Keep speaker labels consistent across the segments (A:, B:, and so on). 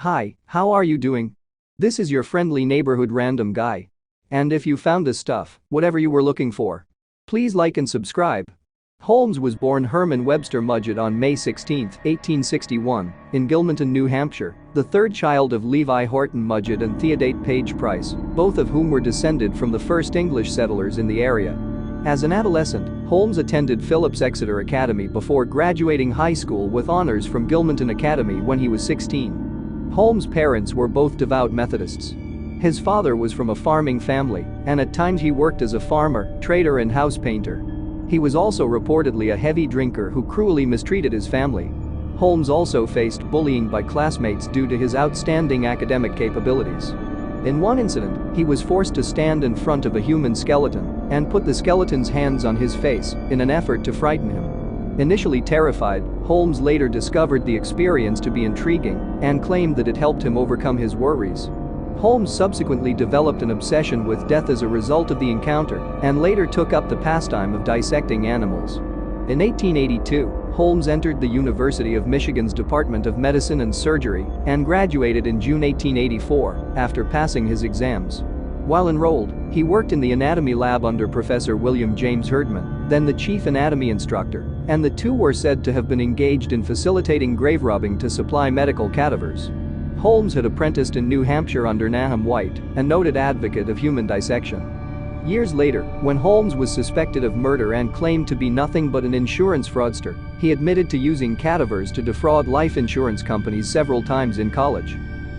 A: Hi, how are you doing? This is your friendly neighborhood random guy. And if you found this stuff, whatever you were looking for, please like and subscribe. Holmes was born Herman Webster Mudgett on May 16, 1861, in Gilmanton, New Hampshire, the third child of Levi Horton Mudgett and Theodate Page Price, both of whom were descended from the first English settlers in the area. As an adolescent, Holmes attended Phillips Exeter Academy before graduating high school with honors from Gilmanton Academy when he was 16. Holmes' parents were both devout Methodists. His father was from a farming family, and at times he worked as a farmer, trader and house painter. He was also reportedly a heavy drinker who cruelly mistreated his family. Holmes also faced bullying by classmates due to his outstanding academic capabilities. In one incident, he was forced to stand in front of a human skeleton and put the skeleton's hands on his face in an effort to frighten him. Initially terrified, Holmes later discovered the experience to be intriguing and claimed that it helped him overcome his worries. Holmes subsequently developed an obsession with death as a result of the encounter and later took up the pastime of dissecting animals. In 1882, Holmes entered the University of Michigan's Department of Medicine and Surgery and graduated in June 1884 after passing his exams. While enrolled, he worked in the anatomy lab under Professor William James Herdman, then the chief anatomy instructor, and the two were said to have been engaged in facilitating grave robbing to supply medical cadavers. Holmes had apprenticed in New Hampshire under Nahum White, a noted advocate of human dissection. Years later, when Holmes was suspected of murder and claimed to be nothing but an insurance fraudster, he admitted to using cadavers to defraud life insurance companies several times in college.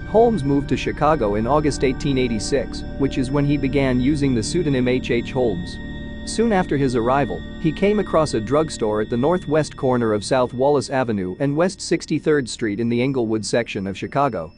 A: Holmes moved to Chicago in August 1886, which is when he began using the pseudonym H. Holmes. Soon after his arrival, he came across a drugstore at the northwest corner of South Wallace Avenue and West 63rd Street in the Englewood section of Chicago.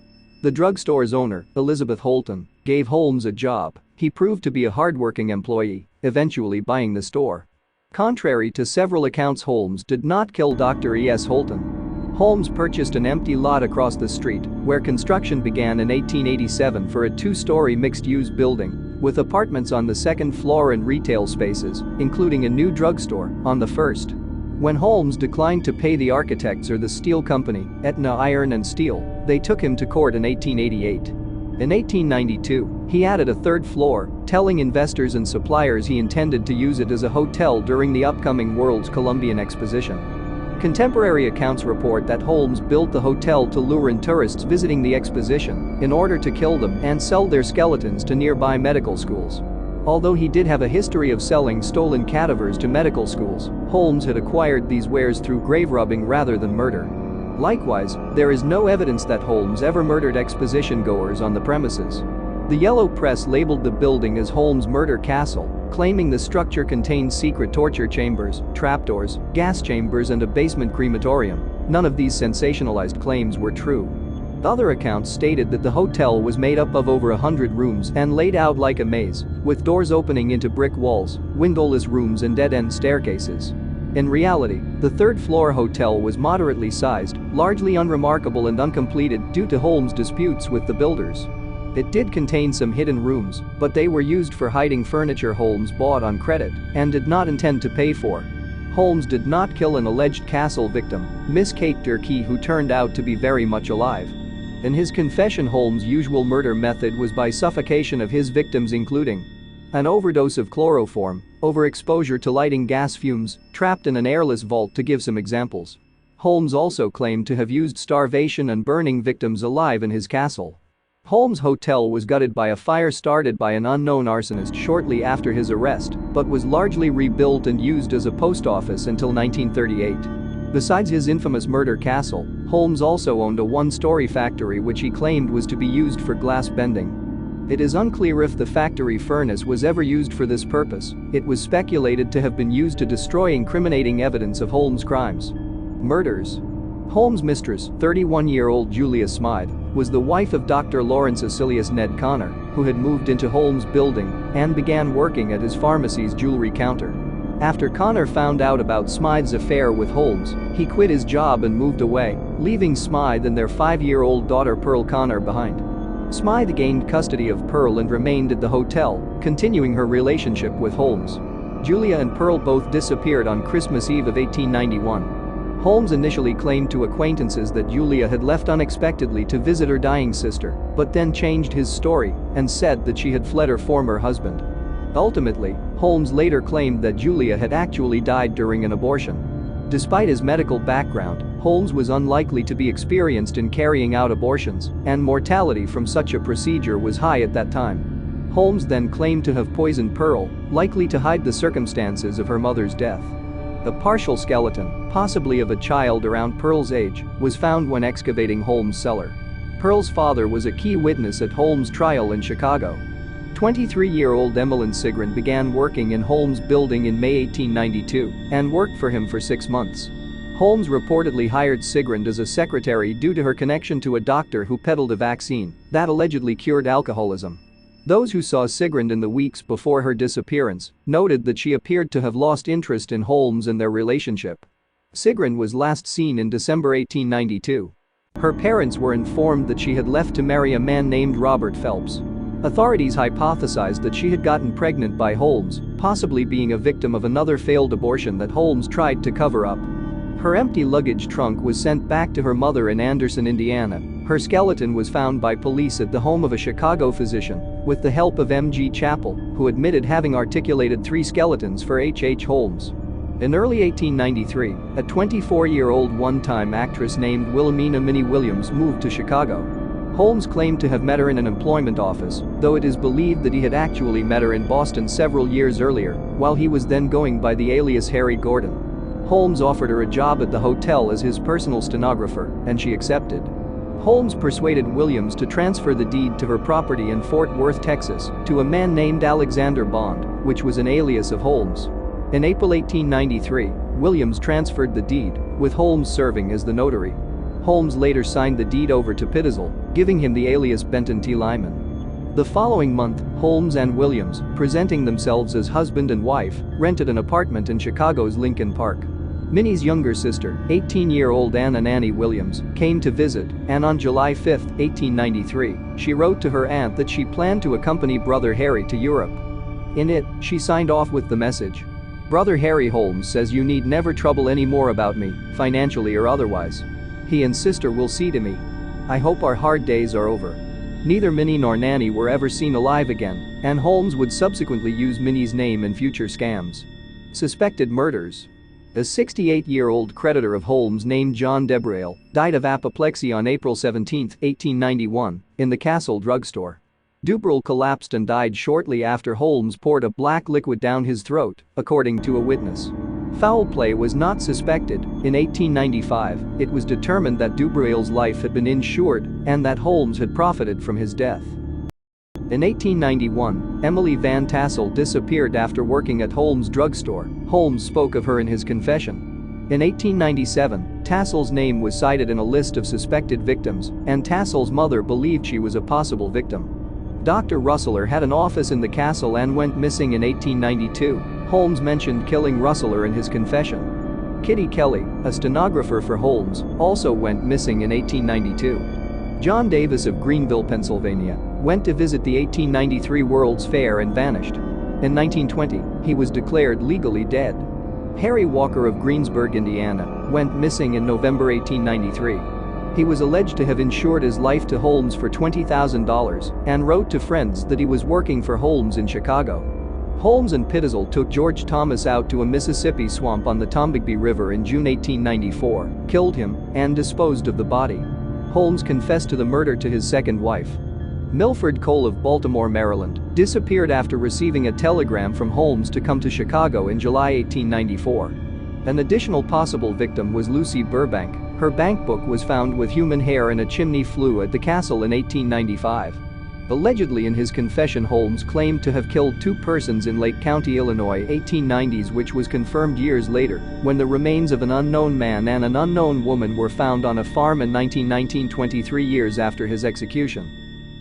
A: The drugstore's owner, Elizabeth Holton, gave Holmes a job. He proved to be a hardworking employee, eventually buying the store. Contrary to several accounts, Holmes did not kill Dr. E.S. Holton. Holmes purchased an empty lot across the street, where construction began in 1887 for a two-story mixed-use building, with apartments on the second floor and retail spaces, including a new drugstore, on the first. When Holmes declined to pay the architects or the steel company, Etna Iron and Steel, they took him to court in 1888. In 1892, he added a third floor, telling investors and suppliers he intended to use it as a hotel during the upcoming World's Columbian Exposition. Contemporary accounts report that Holmes built the hotel to lure in tourists visiting the exposition in order to kill them and sell their skeletons to nearby medical schools. Although he did have a history of selling stolen cadavers to medical schools, Holmes had acquired these wares through grave robbing rather than murder. Likewise, there is no evidence that Holmes ever murdered exposition goers on the premises. The yellow press labeled the building as Holmes' Murder Castle, claiming the structure contained secret torture chambers, trapdoors, gas chambers and a basement crematorium. None of these sensationalized claims were true. Other accounts stated that the hotel was made up of over 100 rooms and laid out like a maze, with doors opening into brick walls, windowless rooms and dead-end staircases. In reality, the third-floor hotel was moderately sized, largely unremarkable and uncompleted due to Holmes' disputes with the builders. It did contain some hidden rooms, but they were used for hiding furniture Holmes bought on credit and did not intend to pay for. Holmes did not kill an alleged castle victim, Miss Kate Durkee, who turned out to be very much alive. In his confession, Holmes' usual murder method was by suffocation of his victims, including an overdose of chloroform, overexposure to lighting gas fumes, trapped in an airless vault, to give some examples. Holmes also claimed to have used starvation and burning victims alive in his castle. Holmes' hotel was gutted by a fire started by an unknown arsonist shortly after his arrest, but was largely rebuilt and used as a post office until 1938. Besides his infamous murder castle, Holmes also owned a one-story factory which he claimed was to be used for glass bending. It is unclear if the factory furnace was ever used for this purpose. It was speculated to have been used to destroy incriminating evidence of Holmes' crimes. Murders. Holmes' mistress, 31-year-old Julia Smythe, was the wife of Dr. Lawrence Acilius Ned Connor, who had moved into Holmes' building and began working at his pharmacy's jewelry counter. After Connor found out about Smythe's affair with Holmes, he quit his job and moved away, leaving Smythe and their 5-year-old daughter Pearl Connor behind. Smythe gained custody of Pearl and remained at the hotel, continuing her relationship with Holmes. Julia and Pearl both disappeared on Christmas Eve of 1891. Holmes initially claimed to acquaintances that Julia had left unexpectedly to visit her dying sister, but then changed his story and said that she had fled her former husband. Ultimately, Holmes later claimed that Julia had actually died during an abortion. Despite his medical background, Holmes was unlikely to be experienced in carrying out abortions, and mortality from such a procedure was high at that time. Holmes then claimed to have poisoned Pearl, likely to hide the circumstances of her mother's death. A partial skeleton, possibly of a child around Pearl's age, was found when excavating Holmes' cellar. Pearl's father was a key witness at Holmes' trial in Chicago. 23-year-old Emmeline Sigrin began working in Holmes' building in May 1892 and worked for him for 6 months. Holmes reportedly hired Sigrin as a secretary due to her connection to a doctor who peddled a vaccine that allegedly cured alcoholism. Those who saw Sigrin in the weeks before her disappearance noted that she appeared to have lost interest in Holmes and their relationship. Sigrin was last seen in December 1892. Her parents were informed that she had left to marry a man named Robert Phelps. Authorities hypothesized that she had gotten pregnant by Holmes, possibly being a victim of another failed abortion that Holmes tried to cover up. Her empty luggage trunk was sent back to her mother in Anderson, Indiana. Her skeleton was found by police at the home of a Chicago physician, with the help of M.G. Chappell, who admitted having articulated 3 skeletons for H.H. Holmes. In early 1893, a 24-year-old one-time actress named Wilhelmina Minnie Williams moved to Chicago. Holmes claimed to have met her in an employment office, though it is believed that he had actually met her in Boston several years earlier, while he was then going by the alias Harry Gordon. Holmes offered her a job at the hotel as his personal stenographer, and she accepted. Holmes persuaded Williams to transfer the deed to her property in Fort Worth, Texas, to a man named Alexander Bond, which was an alias of Holmes. In April 1893, Williams transferred the deed, with Holmes serving as the notary. Holmes later signed the deed over to Pittesel, giving him the alias Benton T. Lyman. The following month, Holmes and Williams, presenting themselves as husband and wife, rented an apartment in Chicago's Lincoln Park. Minnie's younger sister, 18-year-old Anna Nanny Williams, came to visit, and on July 5, 1893, she wrote to her aunt that she planned to accompany Brother Harry to Europe. In it, she signed off with the message, "Brother Harry Holmes says you need never trouble any more about me, financially or otherwise. He and sister will see to me. I hope our hard days are over." Neither Minnie nor Nanny were ever seen alive again, and Holmes would subsequently use Minnie's name in future scams. Suspected murders. A 68-year-old creditor of Holmes named John Debrail died of apoplexy on April 17, 1891, in the Castle drugstore. Debrail collapsed and died shortly after Holmes poured a black liquid down his throat, according to a witness. Foul play was not suspected. In 1895, it was determined that Debrail's life had been insured and that Holmes had profited from his death. In 1891, Emily Van Tassel disappeared after working at Holmes' drugstore. Holmes spoke of her in his confession. In 1897, Tassel's name was cited in a list of suspected victims, and Tassel's mother believed she was a possible victim. Dr. Russler had an office in the castle and went missing in 1892. Holmes mentioned killing Russler in his confession. Kitty Kelly, a stenographer for Holmes, also went missing in 1892. John Davis of Greenville, Pennsylvania, went to visit the 1893 World's Fair and vanished. In 1920, he was declared legally dead. Harry Walker of Greensburg, Indiana, went missing in November 1893. He was alleged to have insured his life to Holmes for $20,000 and wrote to friends that he was working for Holmes in Chicago. Holmes and Pittesel took George Thomas out to a Mississippi swamp on the Tombigbee River in June 1894, killed him, and disposed of the body. Holmes confessed to the murder to his second wife. Milford Cole of Baltimore, Maryland, disappeared after receiving a telegram from Holmes to come to Chicago in July 1894. An additional possible victim was Lucy Burbank. Her bank book was found with human hair in a chimney flue at the castle in 1895. Allegedly in his confession, Holmes claimed to have killed 2 persons in Lake County, Illinois 1890s, which was confirmed years later when the remains of an unknown man and an unknown woman were found on a farm in 1919, 23 years after his execution.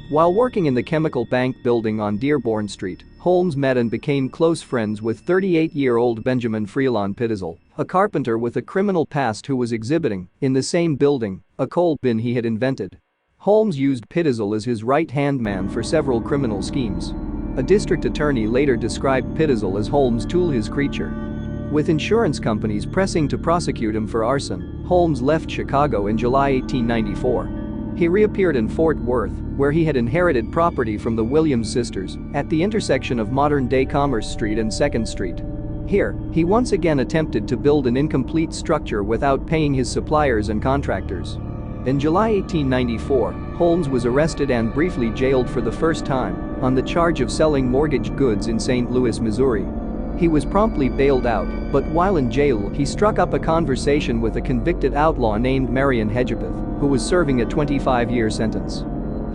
A: While working in the Chemical Bank building on Dearborn Street, Holmes met and became close friends with 38-year-old Benjamin Freelon Pittesel, a carpenter with a criminal past who was exhibiting, in the same building, a coal bin he had invented. Holmes used Pittesel as his right-hand man for several criminal schemes. A district attorney later described Pittesel as Holmes' tool, his creature. With insurance companies pressing to prosecute him for arson, Holmes left Chicago in July 1894. He reappeared in Fort Worth, where he had inherited property from the Williams sisters, at the intersection of modern-day Commerce Street and 2nd Street. Here, he once again attempted to build an incomplete structure without paying his suppliers and contractors. In July 1894, Holmes was arrested and briefly jailed for the first time on the charge of selling mortgaged goods in St. Louis, Missouri. He was promptly bailed out, but while in jail he struck up a conversation with a convicted outlaw named Marion Hedgepeth, who was serving a 25-year sentence.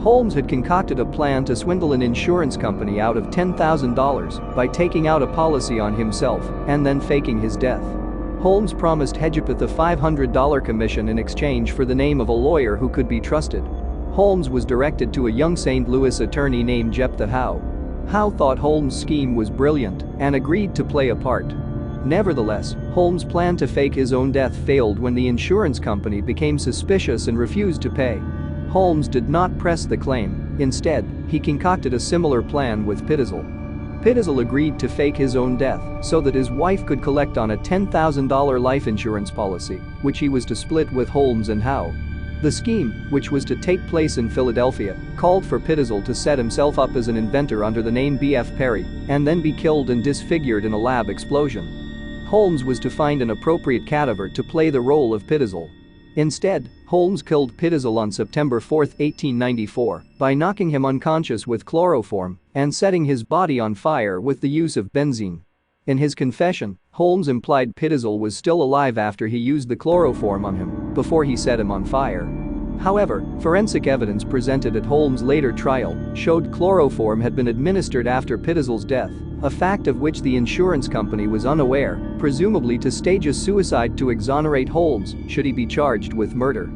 A: Holmes had concocted a plan to swindle an insurance company out of $10,000 by taking out a policy on himself and then faking his death. Holmes promised Hedgepeth a $500 commission in exchange for the name of a lawyer who could be trusted. Holmes was directed to a young St. Louis attorney named Jephthah Howe. Howe thought Holmes' scheme was brilliant and agreed to play a part. Nevertheless, Holmes' plan to fake his own death failed when the insurance company became suspicious and refused to pay. Holmes did not press the claim. Instead, he concocted a similar plan with Pitzel. Pitzel agreed to fake his own death so that his wife could collect on a $10,000 life insurance policy, which he was to split with Holmes and Howe. The scheme, which was to take place in Philadelphia, called for Pitzel to set himself up as an inventor under the name B.F. Perry and then be killed and disfigured in a lab explosion. Holmes was to find an appropriate cadaver to play the role of Pitzel. Instead, Holmes killed Pitzel on September 4, 1894, by knocking him unconscious with chloroform and setting his body on fire with the use of benzene. In his confession, Holmes implied Pitzel was still alive after he used the chloroform on him before he set him on fire. However, forensic evidence presented at Holmes' later trial showed chloroform had been administered after Pitzel's death, a fact of which the insurance company was unaware, presumably to stage a suicide to exonerate Holmes should he be charged with murder.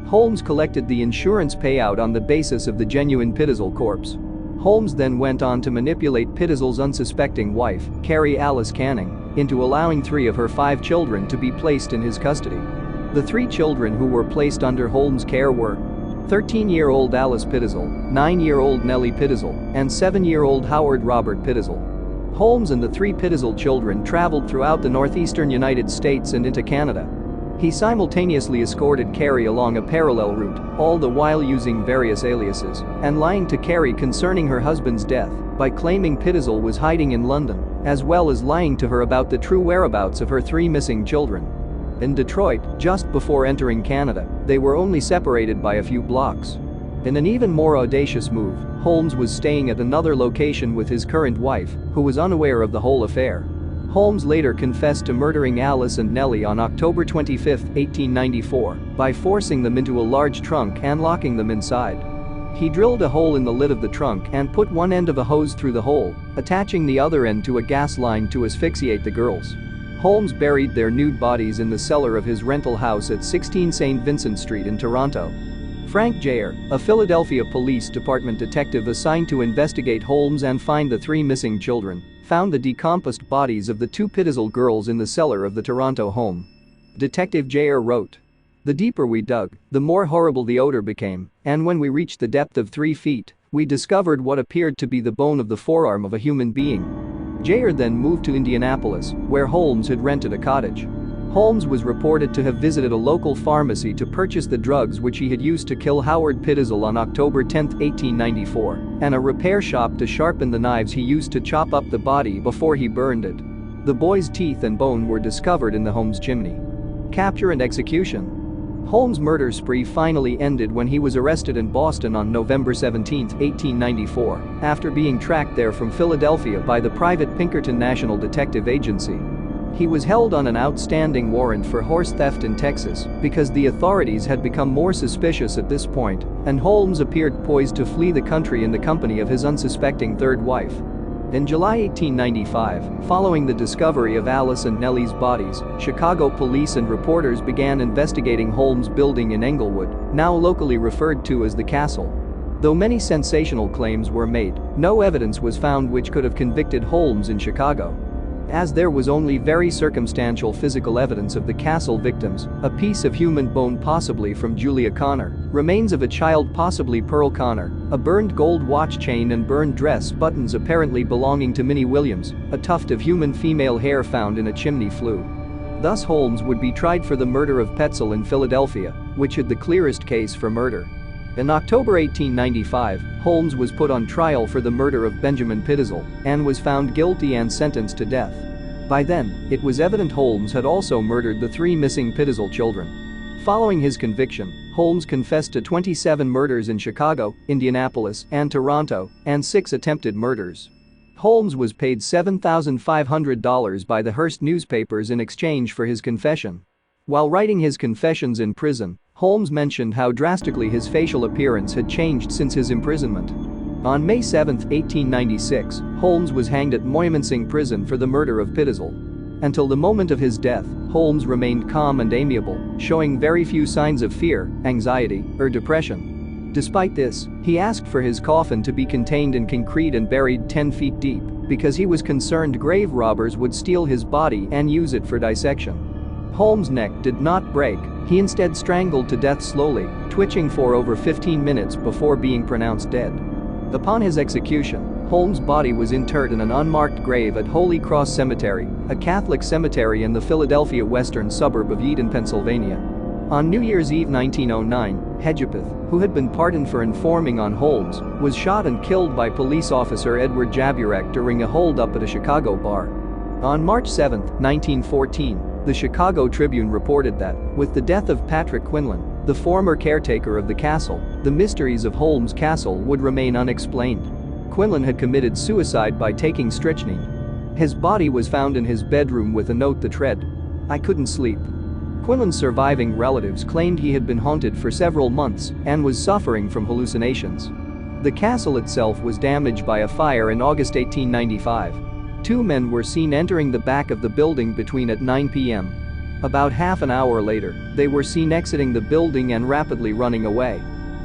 A: Holmes collected the insurance payout on the basis of the genuine Pitzel corpse. Holmes then went on to manipulate Pitzel's unsuspecting wife, Carrie Alice Canning, into allowing 3 of her 5 children to be placed in his custody. The 3 children who were placed under Holmes' care were 13-year-old Alice Pitzel, 9-year-old Nellie Pitzel, and 7-year-old Howard Robert Pitzel. Holmes and the 3 Pitzel children traveled throughout the northeastern United States and into Canada. He simultaneously escorted Carrie along a parallel route, all the while using various aliases and lying to Carrie concerning her husband's death by claiming Pitzel was hiding in London, as well as lying to her about the true whereabouts of her 3 missing children. In Detroit, just before entering Canada, they were only separated by a few blocks. In an even more audacious move, Holmes was staying at another location with his current wife, who was unaware of the whole affair. Holmes later confessed to murdering Alice and Nellie on October 25, 1894, by forcing them into a large trunk and locking them inside. He drilled a hole in the lid of the trunk and put one end of a hose through the hole, attaching the other end to a gas line to asphyxiate the girls. Holmes buried their nude bodies in the cellar of his rental house at 16 St. Vincent Street in Toronto. Frank Jayer, a Philadelphia Police Department detective assigned to investigate Holmes and find the 3 missing children, found the decomposed bodies of the 2 Pitzel girls in the cellar of the Toronto home. Detective Jayer wrote, "The deeper we dug, the more horrible the odor became, and when we reached the depth of 3 feet, we discovered what appeared to be the bone of the forearm of a human being." Jayer then moved to Indianapolis, where Holmes had rented a cottage. Holmes was reported to have visited a local pharmacy to purchase the drugs which he had used to kill Howard Pitzel on October 10, 1894, and a repair shop to sharpen the knives he used to chop up the body before he burned it. The boy's teeth and bone were discovered in the home's chimney. Capture and execution. Holmes' murder spree finally ended when he was arrested in Boston on November 17, 1894, after being tracked there from Philadelphia by the private Pinkerton National Detective Agency. He was held on an outstanding warrant for horse theft in Texas because the authorities had become more suspicious at this point, and Holmes appeared poised to flee the country in the company of his unsuspecting 3rd wife. In July 1895, following the discovery of Alice and Nellie's bodies, Chicago police and reporters began investigating Holmes' building in Englewood, now locally referred to as the Castle. Though many sensational claims were made, no evidence was found which could have convicted Holmes in Chicago. As there was only very circumstantial physical evidence of the Castle victims, a piece of human bone possibly from Julia Connor, remains of a child possibly Pearl Connor, a burned gold watch chain and burned dress buttons apparently belonging to Minnie Williams, a tuft of human female hair found in a chimney flue. Thus Holmes would be tried for the murder of Petzel in Philadelphia, which had the clearest case for murder. In October 1895, Holmes was put on trial for the murder of Benjamin Pitzel and was found guilty and sentenced to death. By then, it was evident Holmes had also murdered the 3 missing Pitzel children. Following his conviction, Holmes confessed to 27 murders in Chicago, Indianapolis, and Toronto, and 6 attempted murders. Holmes was paid $7,500 by the Hearst newspapers in exchange for his confession. While writing his confessions in prison, Holmes mentioned how drastically his facial appearance had changed since his imprisonment. On May 7, 1896, Holmes was hanged at Moymansing Prison for the murder of Pitzel. Until the moment of his death, Holmes remained calm and amiable, showing very few signs of fear, anxiety, or depression. Despite this, he asked for his coffin to be contained in concrete and buried 10 feet deep because he was concerned grave robbers would steal his body and use it for dissection. Holmes' neck did not break, he instead strangled to death slowly, twitching for over 15 minutes before being pronounced dead. Upon his execution, Holmes' body was interred in an unmarked grave at Holy Cross Cemetery, a Catholic cemetery in the Philadelphia western suburb of Eden, Pennsylvania. On New Year's Eve 1909, Hedgepeth, who had been pardoned for informing on Holmes, was shot and killed by police officer Edward Jaburek during a hold-up at a Chicago bar. On March 7, 1914, the Chicago Tribune reported that, with the death of Patrick Quinlan, the former caretaker of the castle, the mysteries of Holmes Castle would remain unexplained. Quinlan had committed suicide by taking strychnine. His body was found in his bedroom with a note that read, "I couldn't sleep." Quinlan's surviving relatives claimed he had been haunted for several months and was suffering from hallucinations. The castle itself was damaged by a fire in August 1895. 2 men were seen entering the back of the building between at 9 p.m. About half an hour later, they were seen exiting the building and rapidly running away.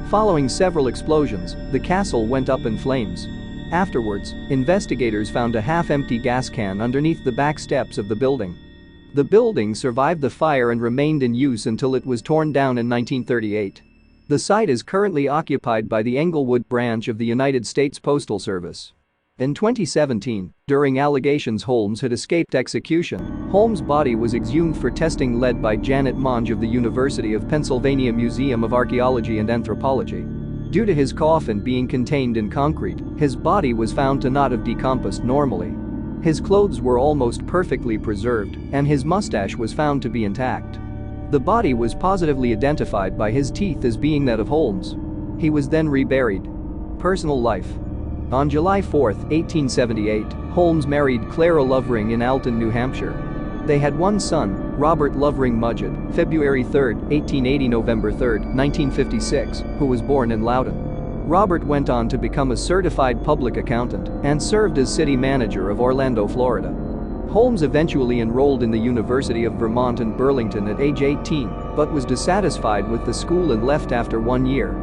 A: Following several explosions, the castle went up in flames. Afterwards, investigators found a half-empty gas can underneath the back steps of the building. The building survived the fire and remained in use until it was torn down in 1938. The site is currently occupied by the Englewood branch of the United States Postal Service. In 2017, during allegations Holmes had escaped execution, Holmes' body was exhumed for testing led by Janet Monge of the University of Pennsylvania Museum of Archaeology and Anthropology. Due to his coffin being contained in concrete, his body was found to not have decomposed normally. His clothes were almost perfectly preserved, and his mustache was found to be intact. The body was positively identified by his teeth as being that of Holmes. He was then reburied. Personal life. On July 4, 1878, Holmes married Clara Lovering in Alton, New Hampshire. They had 1 son, Robert Lovering Mudgett, February 3, 1880 November 3, 1956, who was born in Loudon. Robert went on to become a certified public accountant and served as city manager of Orlando, Florida. Holmes eventually enrolled in the University of Vermont in Burlington at age 18, but was dissatisfied with the school and left after 1 year.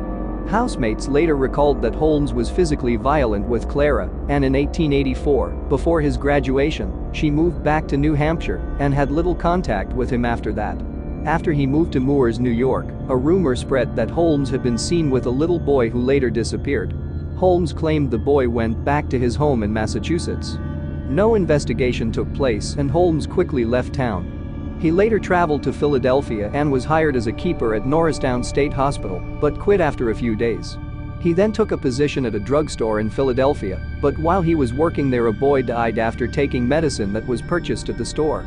A: Housemates later recalled that Holmes was physically violent with Clara, and in 1884, before his graduation, she moved back to New Hampshire and had little contact with him after that. After he moved to Moores, New York, a rumor spread that Holmes had been seen with a little boy who later disappeared. Holmes claimed the boy went back to his home in Massachusetts. No investigation took place and Holmes quickly left town. He later traveled to Philadelphia and was hired as a keeper at Norristown State Hospital, but quit after a few days. He then took a position at a drugstore in Philadelphia, but while he was working there a boy died after taking medicine that was purchased at the store.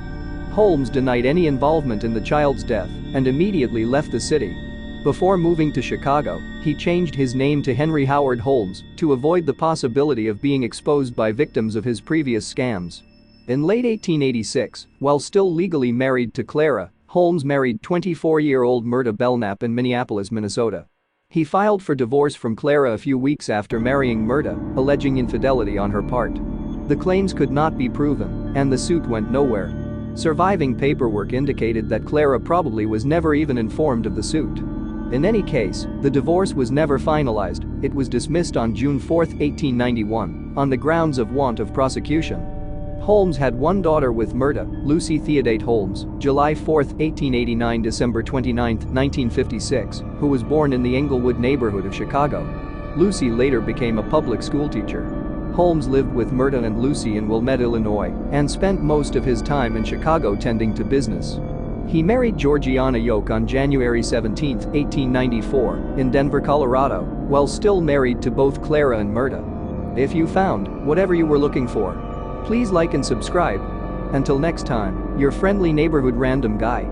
A: Holmes denied any involvement in the child's death and immediately left the city. Before moving to Chicago, he changed his name to Henry Howard Holmes to avoid the possibility of being exposed by victims of his previous scams. In late 1886, while still legally married to Clara, Holmes married 24-year-old Myrta Belknap in Minneapolis, Minnesota. He filed for divorce from Clara a few weeks after marrying Myrta, alleging infidelity on her part. The claims could not be proven, and the suit went nowhere. Surviving paperwork indicated that Clara probably was never even informed of the suit. In any case, the divorce was never finalized. It was dismissed on June 4, 1891, on the grounds of want of prosecution. Holmes had one daughter with Myrta, Lucy Theodate Holmes, July 4, 1889 – December 29, 1956, who was born in the Englewood neighborhood of Chicago. Lucy later became a public school teacher. Holmes lived with Myrta and Lucy in Wilmette, Illinois, and spent most of his time in Chicago tending to business. He married Georgiana Yoke on January 17, 1894, in Denver, Colorado, while still married to both Clara and Myrta. If you found whatever you were looking for, please like and subscribe. Until next time, your friendly neighborhood random guy.